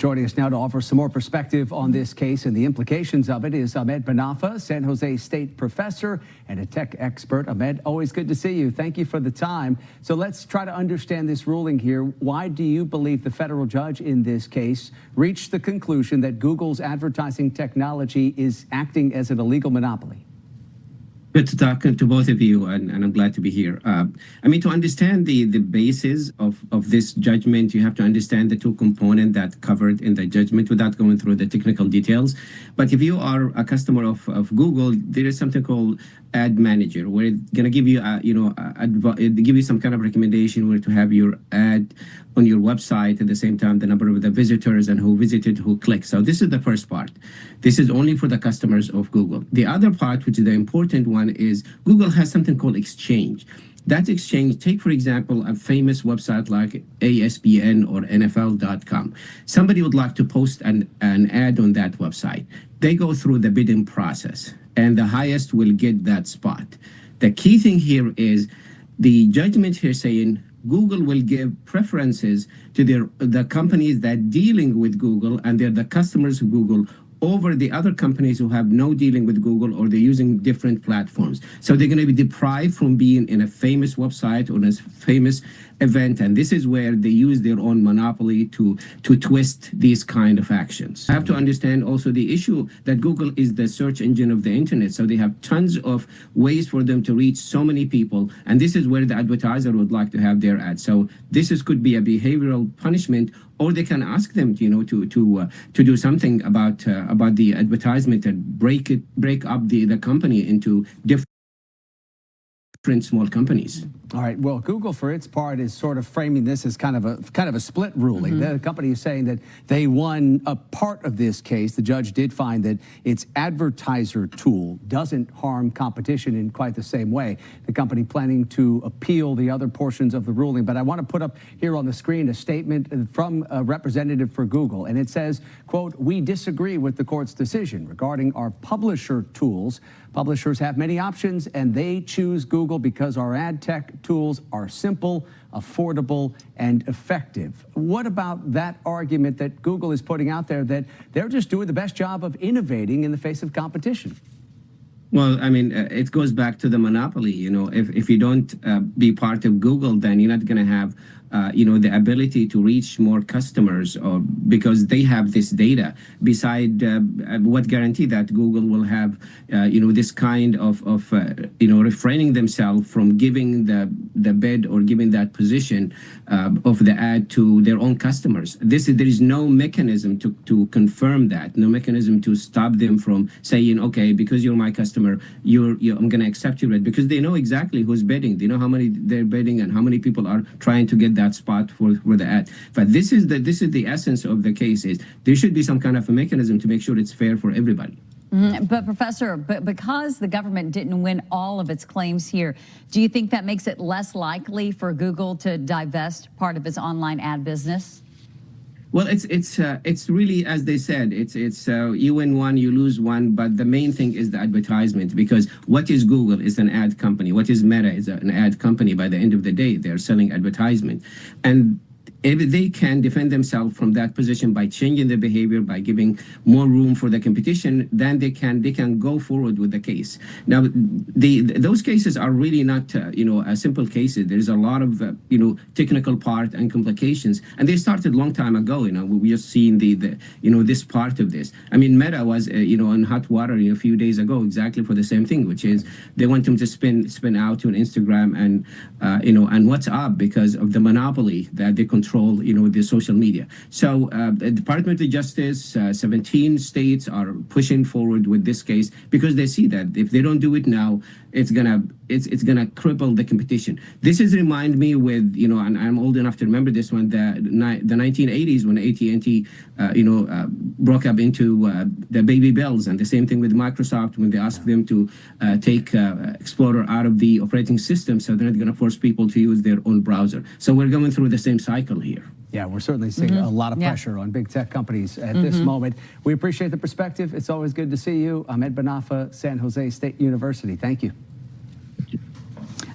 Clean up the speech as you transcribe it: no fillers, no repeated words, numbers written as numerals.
Joining us now to offer some more perspective on this case and the implications of it is Ahmed Banafa, San Jose State professor and a tech expert. Ahmed, always good to see you. Thank you for the time. So let's try to understand this ruling here. Why do you believe the federal judge in this case reached the conclusion that Google's advertising technology is acting as an illegal monopoly? Good to talk to both of you, and I'm glad to be here. I mean, to understand the basis of this judgment, you have to understand the two components that covered in the judgment without going through the technical details. But if you are a customer of Google, there is something called Ad Manager, where it's going to give you, give you some kind of recommendation where to have your ad on your website, at the same time the number of the visitors and who visited, who clicked. So this is the first part. This is only for the customers of Google. The other part, which is the important one, is Google has something called Exchange. That Exchange, take for example a famous website like ASPN or NFL.com. Somebody would like to post an ad on that website. They go through the bidding process, and the highest will get that spot. The key thing here is the judgment here saying Google will give preferences to the companies that dealing with Google, and they're the customers of Google, over the other companies who have no dealing with Google, or they're using different platforms. So they're going to be deprived from being in a famous website or a famous event, and this is where they use their own monopoly to twist these kind of actions. I have to understand also the issue that Google is the search engine of the internet, so they have tons of ways for them to reach so many people, and this is where the advertiser would like to have their ad. So this could be a behavioral punishment, or they can ask them, to do something about the advertisement and break up the company into different small companies. All right. Well, Google, for its part, is sort of framing this as kind of a split ruling. The company is saying that they won a part of this case. The judge did find that its advertiser tool doesn't harm competition in quite the same way. The company planning to appeal the other portions of the ruling. But I want to put up here on the screen a statement from a representative for Google, and it says, quote, "We disagree with the court's decision regarding our publisher tools. Publishers have many options, and they choose Google because our ad tech tools are simple, affordable, and effective." What about that argument that Google is putting out there, that they're just doing the best job of innovating in the face of competition? Well, I mean, it goes back to the monopoly. If you don't be part of Google, then you're not going to have the ability to reach more customers, or because they have this data. Beside, what guarantee that Google will have this kind of refraining themselves from giving the bid or giving that position of the ad to their own customers? There is no mechanism to confirm that, no mechanism to stop them from saying, okay, because you're my customer, I'm going to accept your bid, because they know exactly who's bidding. They know how many they're bidding and how many people are trying to get that spot for the ad. But this is the essence of the case, is there should be some kind of a mechanism to make sure it's fair for everybody. But Professor, because the government didn't win all of its claims here, do you think that makes it less likely for Google to divest part of its online ad business? Well, it's really, as they said, it's you win one, you lose one, but the main thing is the advertisement, because what is Google is an ad company. What is Meta is an ad company. By the end of the day, they're selling advertisement, and if they can defend themselves from that position by changing their behavior, by giving more room for the competition, then they can go forward with the case. Now, those cases are really not a simple cases. There's a lot of technical part and complications, and they started a long time ago. We just seen this part of this. I mean, Meta was in hot water a few days ago exactly for the same thing, which is they want them to spin out on Instagram and and WhatsApp because of the monopoly that they control the social media. So the Department of Justice, 17 states are pushing forward with this case because they see that if they don't do it now, it's gonna cripple the competition. This is remind me with and I'm old enough to remember this one, the 1980s when AT&T broke up into the baby bells, and the same thing with Microsoft when they asked them to take Explorer out of the operating system, so they're not going to force people to use their own browser. So we're going through the same cycle here. Yeah, we're certainly seeing a lot of pressure on big tech companies at this moment. We appreciate the perspective. It's always good to see you. Ahmed Banafa, San Jose State University. Thank you.